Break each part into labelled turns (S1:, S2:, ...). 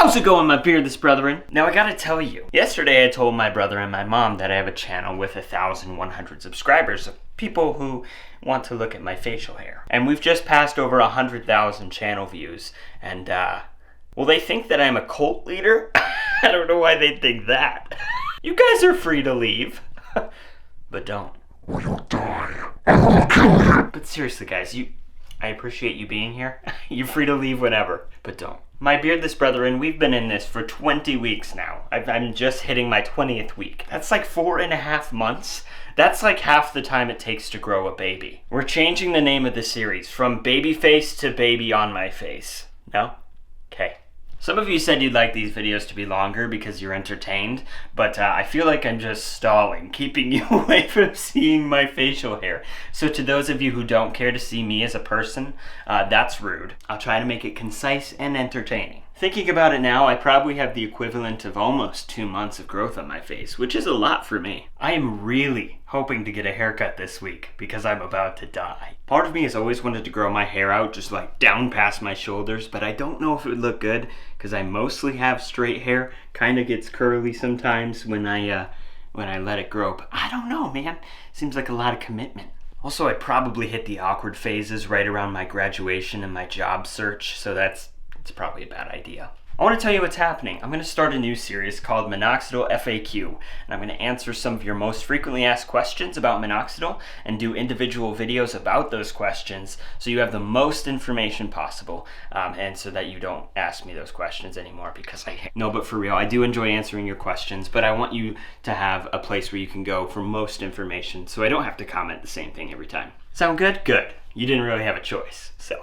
S1: How's it going, my beardless brethren? Now I gotta tell you, yesterday I told my brother and my mom that I have a channel with 1,100 subscribers of people who want to look at my facial hair. And we've just passed over 100,000 channel views, and well, they think that I'm a cult leader. I don't know why they think that. You guys are free to leave, but don't.
S2: Or you'll die. I will kill you.
S1: But seriously guys, I appreciate you being here. You're free to leave whenever, but don't. My beardless brethren, we've been in this for 20 weeks now. I'm just hitting my 20th week. That's like 4.5 months. That's like half the time it takes to grow a baby. We're changing the name of the series from Baby Face to Baby on My Face. No? Okay. Some of you said you'd like these videos to be longer because you're entertained, but I feel like I'm just stalling, keeping you away from seeing my facial hair. So to those of you who don't care to see me as a person, that's rude. I'll try to make it concise and entertaining. Thinking about it now, I probably have the equivalent of almost 2 months of growth on my face, which is a lot for me. I am really hoping to get a haircut this week because I'm about to die. Part of me has always wanted to grow my hair out just like down past my shoulders, but I don't know if it would look good because I mostly have straight hair. Kind of gets curly sometimes when I let it grow, but I don't know, man. Seems like a lot of commitment. Also, I probably hit the awkward phases right around my graduation and my job search, so it's probably a bad idea. I want to tell you what's happening. I'm going to start a new series called MINOXIDIL FAQ, and I'm going to answer some of your most frequently asked questions about minoxidil and do individual videos about those questions so you have the most information possible, and so that you don't ask me those questions anymore because no, but for real, I do enjoy answering your questions, but I want you to have a place where you can go for most information so I don't have to comment the same thing every time. Sound good? Good. You didn't really have a choice, so...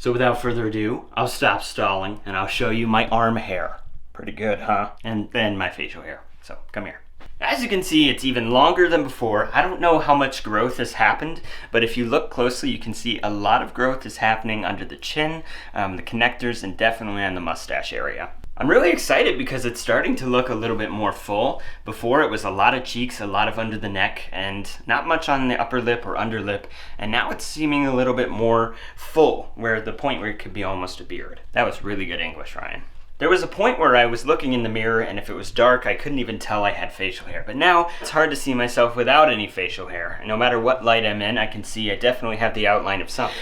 S1: So without further ado, I'll stop stalling and I'll show you my arm hair. Pretty good, huh? And then my facial hair. So come here. As you can see, it's even longer than before. I don't know how much growth has happened, but if you look closely, you can see a lot of growth is happening under the chin, the connectors, and definitely on the mustache area. I'm really excited because it's starting to look a little bit more full. Before it was a lot of cheeks, a lot of under the neck, and not much on the upper lip or under lip. And now it's seeming a little bit more full, where the point where it could be almost a beard. That was really good English, Ryan. There was a point where I was looking in the mirror and if it was dark, I couldn't even tell I had facial hair. But now it's hard to see myself without any facial hair. And no matter what light I'm in, I can see I definitely have the outline of something.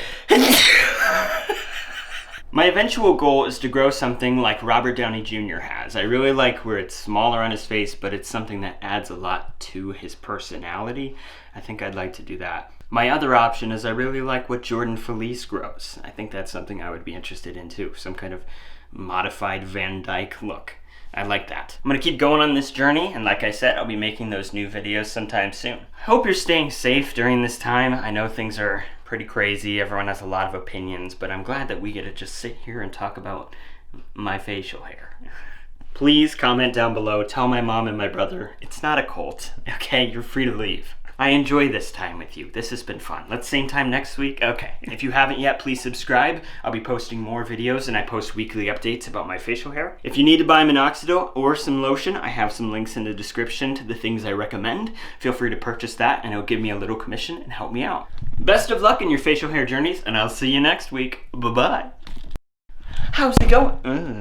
S1: My eventual goal is to grow something like Robert Downey Jr. has. I really like where it's smaller on his face, but it's something that adds a lot to his personality. I think I'd like to do that. My other option is I really like what Jordan Felice grows. I think that's something I would be interested in too. Some kind of modified Van Dyke look. I like that. I'm gonna keep going on this journey, and like I said, I'll be making those new videos sometime soon. I hope you're staying safe during this time. I know things are pretty crazy, everyone has a lot of opinions, but I'm glad that we get to just sit here and talk about my facial hair. Please comment down below, tell my mom and my brother, it's not a cult, okay? You're free to leave. I enjoy this time with you. This has been fun. Let's same time next week. Okay. If you haven't yet, please subscribe. I'll be posting more videos and I post weekly updates about my facial hair. If you need to buy minoxidil or some lotion, I have some links in the description to the things I recommend. Feel free to purchase that and it'll give me a little commission and help me out. Best of luck in your facial hair journeys and I'll see you next week. Bye-bye. How's it going?